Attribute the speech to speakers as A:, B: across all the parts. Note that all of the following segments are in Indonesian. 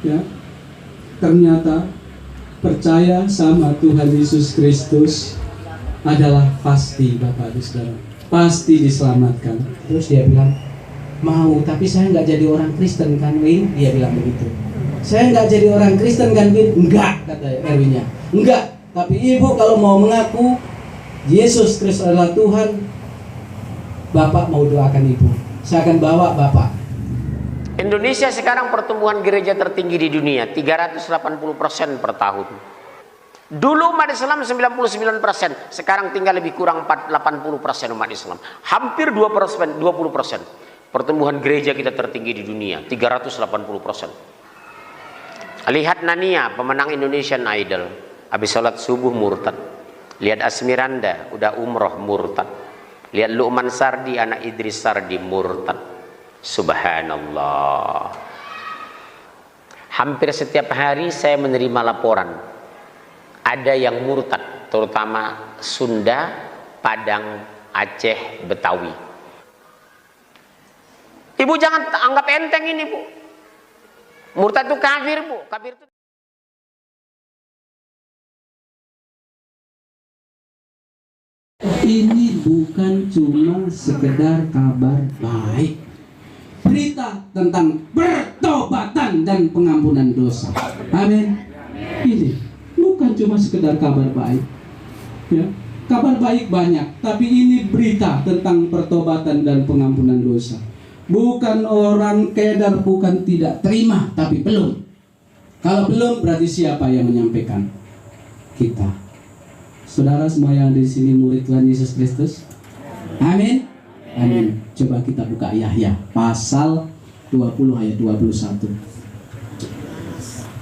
A: Ya, ternyata percaya sama Tuhan Yesus Kristus adalah pasti, Bapak dan Saudara, pasti diselamatkan. Terus dia bilang, mau, tapi saya nggak jadi orang Kristen kan, Win? Dia bilang begitu. Saya nggak jadi orang Kristen kan, Win? Enggak, kata Erwinnya. Enggak, tapi ibu kalau mau mengaku Yesus Kristus adalah Tuhan, Bapak mau doakan ibu. Saya akan bawa Bapak.
B: Indonesia sekarang pertumbuhan gereja tertinggi di dunia, 380% per tahun. Dulu umat Islam 99%, sekarang tinggal lebih kurang 80% umat Islam. Hampir 20%. Pertumbuhan gereja kita tertinggi di dunia, 380%. Lihat Nania, pemenang Indonesian Idol, habis sholat subuh murtad. Lihat Asmiranda, udah umroh murtad. Lihat Luqman Sardi, anak Idris Sardi murtad. Subhanallah. Hampir setiap hari saya menerima laporan ada yang murtad, terutama Sunda, Padang, Aceh, Betawi. Ibu jangan anggap enteng ini, Bu. Murtad itu kafir, Bu. Kafir itu
A: ini bukan cuma sekedar kabar baik, berita tentang pertobatan dan pengampunan dosa. Amin. Ini bukan cuma sekedar kabar baik, ya. Kabar baik banyak, tapi ini berita tentang pertobatan dan pengampunan dosa. Bukan orang kedar, bukan tidak terima, tapi belum. Kalau belum, berarti siapa yang menyampaikan? Kita. Saudara semua yang ada di sini murid Tuhan Yesus Kristus? Amin. Amin. Coba kita buka Yahya pasal 20 ayat 21.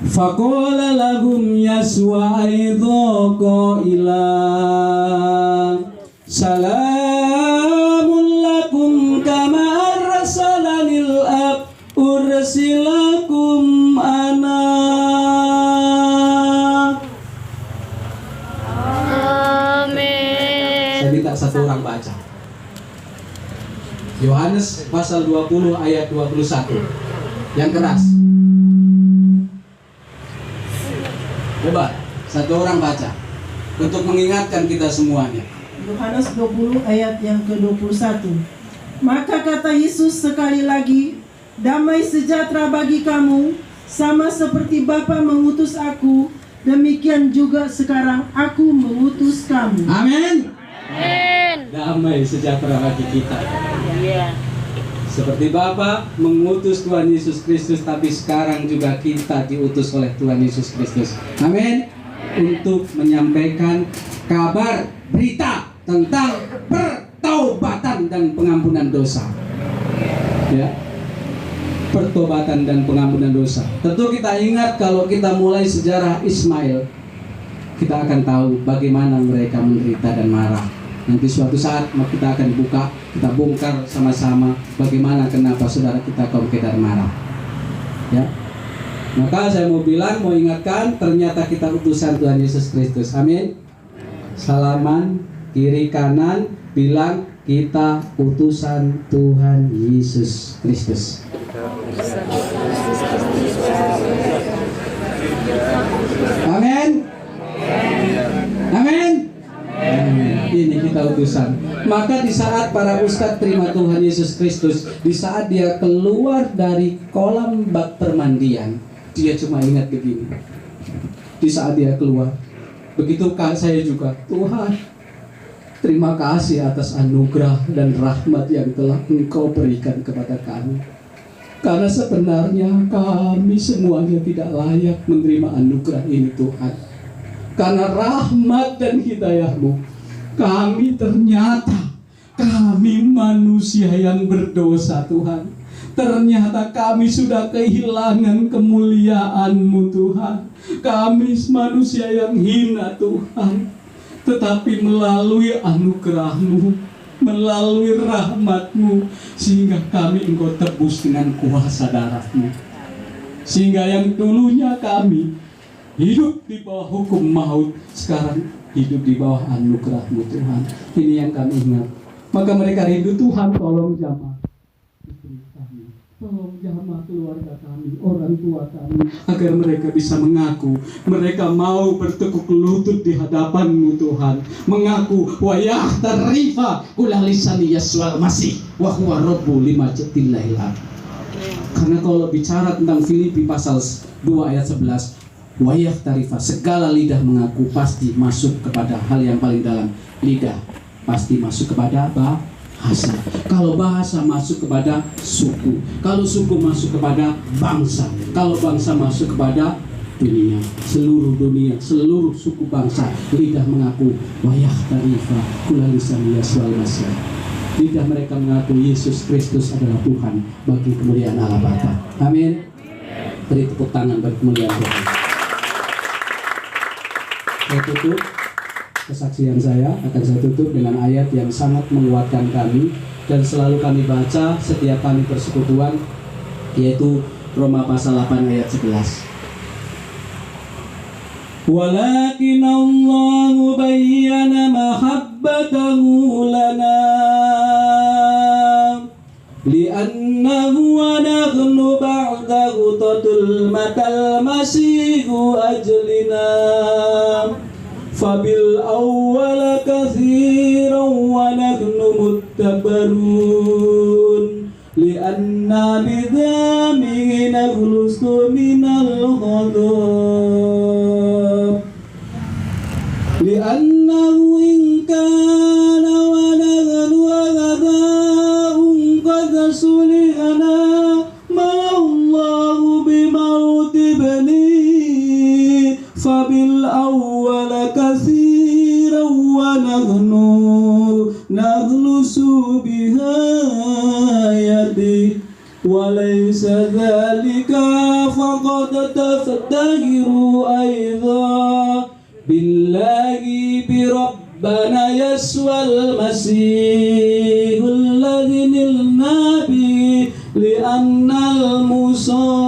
A: Faqala lahum Yaswa aidha qaila salamun lakum kama arsalanil ab ursilakum ana. Amin. Saya minta satu orang baca Yohanes pasal 20 ayat 21 yang keras. Coba satu orang baca untuk mengingatkan kita semuanya.
C: Yohanes 20 ayat yang ke-21. Maka kata Yesus sekali lagi, damai sejahtera bagi kamu, sama seperti Bapa mengutus aku, demikian juga sekarang aku mengutus kamu.
A: Amin. Amin. Damai sejahtera bagi kita.
C: Yeah.
A: Seperti Bapa mengutus Tuhan Yesus Kristus, tapi sekarang juga kita diutus oleh Tuhan Yesus Kristus. Amin. Untuk menyampaikan kabar berita tentang pertobatan dan pengampunan dosa. Ya. Pertobatan dan pengampunan dosa. Tentu kita ingat kalau kita mulai sejarah Ismail, kita akan tahu bagaimana mereka menderita dan marah. Nanti suatu saat kita akan buka, kita bongkar sama-sama bagaimana kenapa saudara kita kaum kedar marah. Ya. Maka saya mau bilang, mau ingatkan, ternyata kita utusan Tuhan Yesus Kristus. Amin. Salaman kiri kanan bilang kita utusan Tuhan Yesus Kristus. Amin. Amin. Ini kita utusan. Maka di saat para ustadz terima Tuhan Yesus Kristus, di saat dia keluar dari kolam bak permandian, dia cuma ingat begini. Di saat dia keluar, begitu saya juga, Tuhan, terima kasih atas anugerah dan rahmat yang telah Engkau berikan kepada kami. Karena sebenarnya kami semuanya tidak layak menerima anugerah ini, Tuhan. Karena rahmat dan hidayah-Mu, kami manusia yang berdosa, Tuhan. Ternyata kami sudah kehilangan kemuliaan-Mu, Tuhan. Kami manusia yang hina, Tuhan. Tetapi melalui anugerah-Mu, melalui rahmat-Mu, sehingga kami Engkau tebus dengan kuasa darah-Mu. Sehingga yang dulunya kami hidup di bawah hukum maut, sekarang hidup di bawah anugerah-Mu, Tuhan. Ini yang kami ingat. Maka mereka rindu, Tuhan tolong jamah istri kami, tolong jamah keluarga kami, orang tua kami, agar mereka bisa mengaku mereka mau bertekuk lutut di hadapan-Mu Tuhan, mengaku wa yahtarifa kula lisani Yeswal Masih wa huwa rabbu lima jatillahil ard. Karena kalau bicara tentang Filipi pasal 2 ayat 11, wa yahtarifa, segala lidah mengaku, pasti masuk kepada hal yang paling dalam. Lidah pasti masuk kepada bahasa. Kalau bahasa masuk kepada suku, kalau suku masuk kepada bangsa, kalau bangsa masuk kepada dunia, seluruh dunia, seluruh suku bangsa, lidah mengaku wa yahtarifa kula lisani Yeswal Masih. Lidah mereka mengaku Yesus Kristus adalah Tuhan bagi kemuliaan Allah Bapa. Amin. Beri tepuk tangan bagi kemuliaan Tuhan. Saya tutup kesaksian saya, akan saya tutup dengan ayat yang sangat menguatkan kami dan selalu kami baca setiap kami persekutuan, yaitu Roma pasal 8 ayat 11. Walakin Allah bayyana mahabbatahu lana li'annahu wa nahnu ba'dahu tatulmatal masihu ajlina fabil awwala kathiran wa nahnu muttabarun li'anna bidhami naghlusu minal ghadab li'annahu in kana wa nahnu aghada'un qad sulihana ma'allahu bimauti bani fabil awwala kathiran wa nahnu naghlusu bihayati وليس ذلك فقد تفتخروا أيضا بالله بربنا يسوع المسيح الذي نلنا به لأن المصالحات.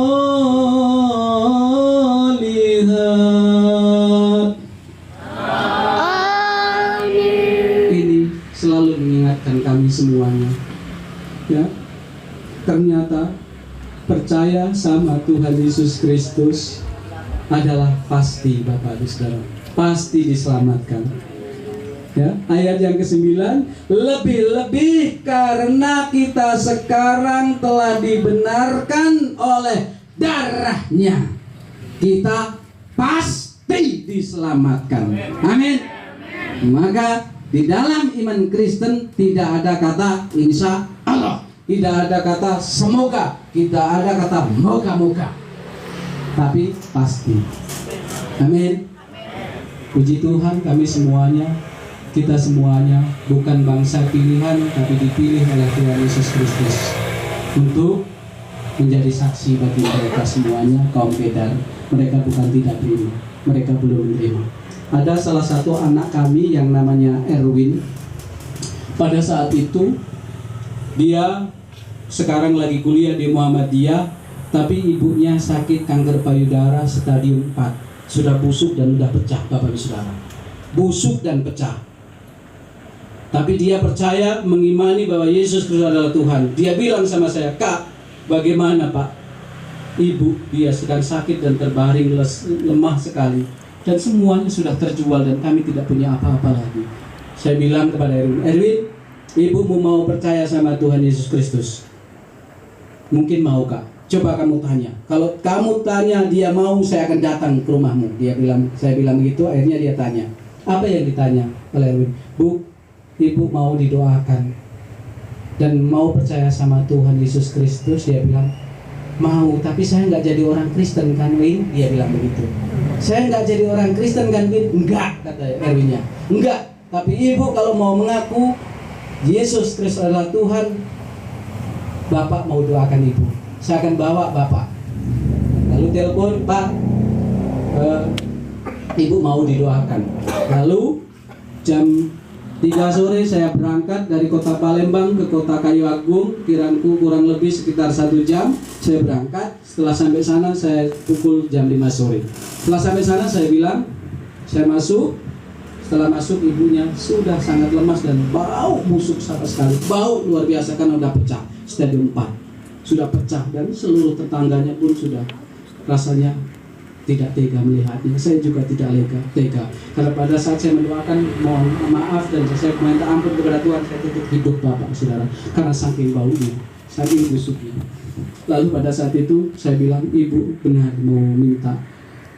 A: Ini selalu mengingatkan kami semuanya, ya. Ternyata percaya sama Tuhan Yesus Kristus adalah pasti, Bapak Ibu Saudara, pasti diselamatkan. Ya, ayat yang ke-9, lebih-lebih karena kita sekarang telah dibenarkan oleh darahnya, kita pasti diselamatkan. Amin. Maka di dalam iman Kristen tidak ada kata insya Allah, tidak ada kata semoga, tidak ada kata moga-moga, tapi pasti. Amin. Puji Tuhan, kami semuanya, kita semuanya bukan bangsa pilihan, tapi dipilih oleh Tuhan Yesus Kristus untuk menjadi saksi bagi mereka semuanya, kaum Kedar. Mereka bukan tidak pilih, mereka belum menerima. Ada salah satu anak kami yang namanya Erwin. Pada saat itu dia sekarang lagi kuliah di Muhammadiyah, tapi ibunya sakit kanker payudara stadium 4, sudah busuk dan sudah pecah, Bapak Ibu Saudara, busuk dan pecah. Tapi dia percaya, mengimani bahwa Yesus Kristus adalah Tuhan. Dia bilang sama saya, "Kak, bagaimana Pak? Ibu dia sedang sakit dan terbaring lemah sekali, dan semuanya sudah terjual dan kami tidak punya apa-apa lagi." Saya bilang kepada Erwin, "Ibumu mau percaya sama Tuhan Yesus Kristus? Mungkin mau, Kak. Coba kamu tanya. Kalau kamu tanya dia mau, saya akan datang ke rumahmu." Saya bilang begitu. Akhirnya dia tanya. Apa yang ditanya oleh Erwin? "Bu, Ibu mau didoakan dan mau percaya sama Tuhan Yesus Kristus?" Dia bilang, "Mau, tapi saya nggak jadi orang Kristen kan, Win?" Dia bilang begitu. "Saya nggak jadi orang Kristen kan, Win?" "Enggak," kata Erwinnya. "Enggak, tapi Ibu kalau mau mengaku Yesus Kristus adalah Tuhan, Bapak mau doakan Ibu. Saya akan bawa Bapak." Lalu telepon, "Pak, Ibu mau didoakan." Lalu jam 3 sore saya berangkat dari kota Palembang ke kota Kayu Agung, kiraku kurang lebih sekitar 1 jam. Saya berangkat, setelah sampai sana saya pukul jam 5 sore. Setelah sampai sana saya bilang, saya masuk. Setelah masuk ibunya sudah sangat lemas dan bau busuk sama sekali, bau luar biasa karena udah pecah stadium 4. sudah pecah, dan seluruh tetangganya pun sudah rasanya tidak tega melihatnya. Saya juga tidak tega. Karena pada saat saya mendoakan mohon maaf dan saya minta ampun kepada Tuhan, saya tutup hidup Bapak Saudara karena saking baunya, saking busuknya. Lalu pada saat itu saya bilang, Ibu benar mau minta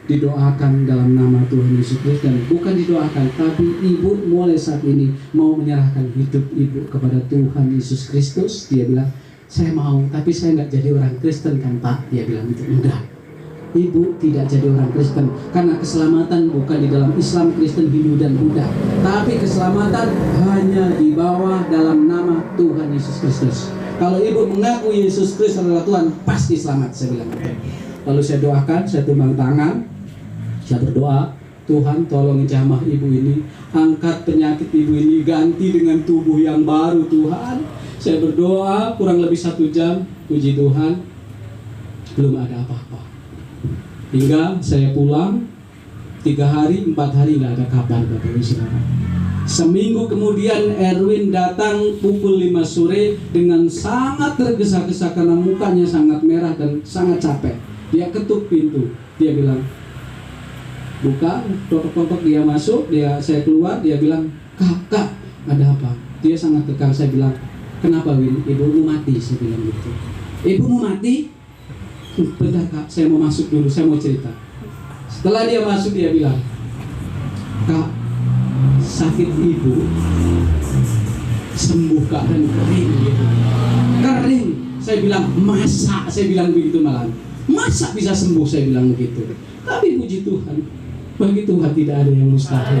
A: didoakan dalam nama Tuhan Yesus Kristus, dan bukan didoakan, tapi Ibu mulai saat ini mau menyerahkan hidup Ibu kepada Tuhan Yesus Kristus. Dia bilang, saya mau, tapi saya nggak jadi orang Kristen kan Pak? Dia bilang itu. Enggak, Ibu tidak jadi orang Kristen, karena keselamatan bukan di dalam Islam, Kristen, Hindu, dan Buddha, tapi keselamatan hanya di bawah dalam nama Tuhan Yesus Kristus. Kalau Ibu mengaku Yesus Kristus adalah Tuhan, pasti selamat, saya bilang gitu. Lalu saya doakan, saya tumbang tangan, saya berdoa, Tuhan tolong jamah Ibu ini, angkat penyakit Ibu ini, ganti dengan tubuh yang baru Tuhan. Saya berdoa kurang lebih 1 jam, puji Tuhan, belum ada apa-apa. Hingga saya pulang 3 hari, 4 hari nggak ada kabar Bapak Ibu Saudara. Seminggu kemudian Erwin datang pukul 5 sore dengan sangat tergesa-gesa karena mukanya sangat merah dan sangat capek. Dia ketuk pintu, dia bilang, buka, totok-totok, dia masuk, saya keluar, dia bilang, Kak, ada apa? Dia sangat tegang. Saya bilang, kenapa Win? Ibu mau mati, saya bilang gitu. Ibu mau mati? Bentar Kak, saya mau masuk dulu, saya mau cerita. Setelah dia masuk, dia bilang, Kak, sakit Ibu sembuh Kak, dan kering gitu. Kering. Saya bilang, masa? Saya bilang begitu malah. Masa bisa sembuh? Saya bilang begitu. Tapi puji Tuhan, bagi Tuhan tidak ada yang mustahil.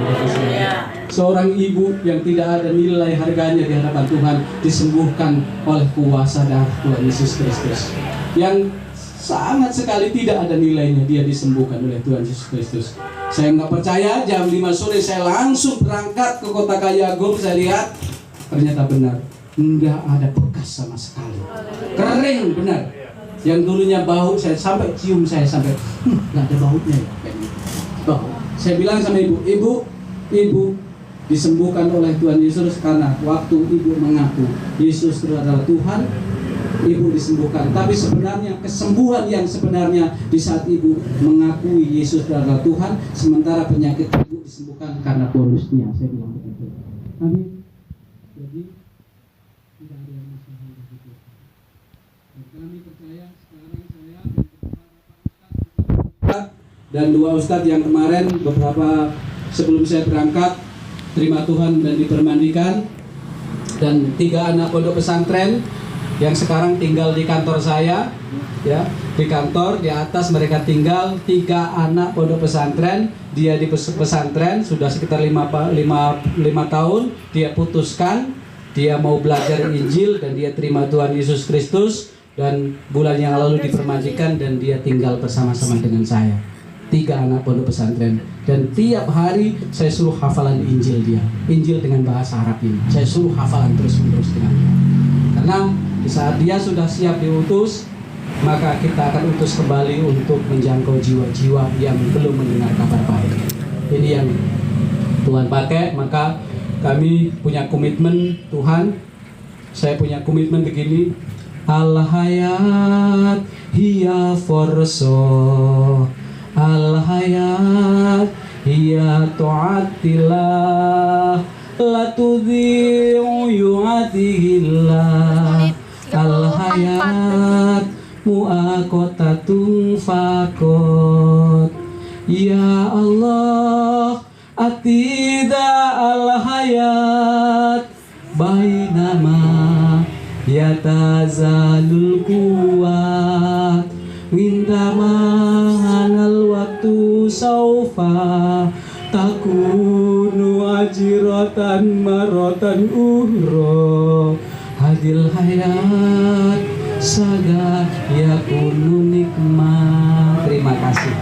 A: Seorang ibu yang tidak ada nilai harganya di hadapan Tuhan disembuhkan oleh kuasa darah Tuhan Yesus Kristus, yang sangat sekali tidak ada nilainya. Dia disembuhkan oleh Tuhan Yesus Kristus. Saya nggak percaya, jam 5 sore saya langsung berangkat ke kota Kayagung. Saya lihat ternyata benar, nggak ada bekas sama sekali, kering benar. Yang dulunya bau, saya sampai cium, saya sampai nggak ada baunya ya. Bau. Saya bilang sama ibu disembuhkan oleh Tuhan Yesus, karena waktu ibu mengaku Yesus adalah Tuhan, ibu disembuhkan. Tapi sebenarnya kesembuhan yang sebenarnya di saat ibu mengakui Yesus adalah Tuhan, sementara penyakit ibu disembuhkan karena bonusnya. Saya bilang begitu. Amin. Jadi tidak ada yang mustahil begitu. Dan kami percaya sekarang saya dan 2 ustadz yang kemarin beberapa sebelum saya berangkat terima Tuhan dan dipermandikan, dan 3 anak pondok pesantren yang sekarang tinggal di kantor saya, ya, di kantor di atas mereka tinggal. 3 anak pondok pesantren, dia di pesantren sudah sekitar 5 tahun. Dia putuskan dia mau belajar Injil dan dia terima Tuhan Yesus Kristus, dan bulan yang lalu dipermandikan dan dia tinggal bersama-sama dengan saya. 3 anak pondok pesantren, dan tiap hari saya suruh hafalan Injil dia, Injil dengan bahasa Arab ini. Saya suruh hafalan terus-menerus dengan dia. Karena di saat dia sudah siap diutus, maka kita akan utus kembali untuk menjangkau jiwa-jiwa yang belum mendengar kabar baik. Ini yang Tuhan pakai. Maka kami punya komitmen, Tuhan, saya punya komitmen begini. Al-hayat hiya forso, al-hayat hiya tu'atillah, la tudhi'u yu'atihillah, al-hayat mu'akotatun fakot. Ya Allah, atida al-hayat bainama yatazalul kuwat windama hanal waktu saufa takunu ajiratan marotan uhro hadil hayat saga yakunu nikmat. Terima kasih.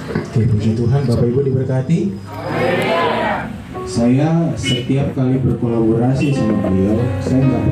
D: Oke, puji Tuhan, Bapak Ibu diberkati. Saya setiap kali berkolaborasi sama beliau, saya nggak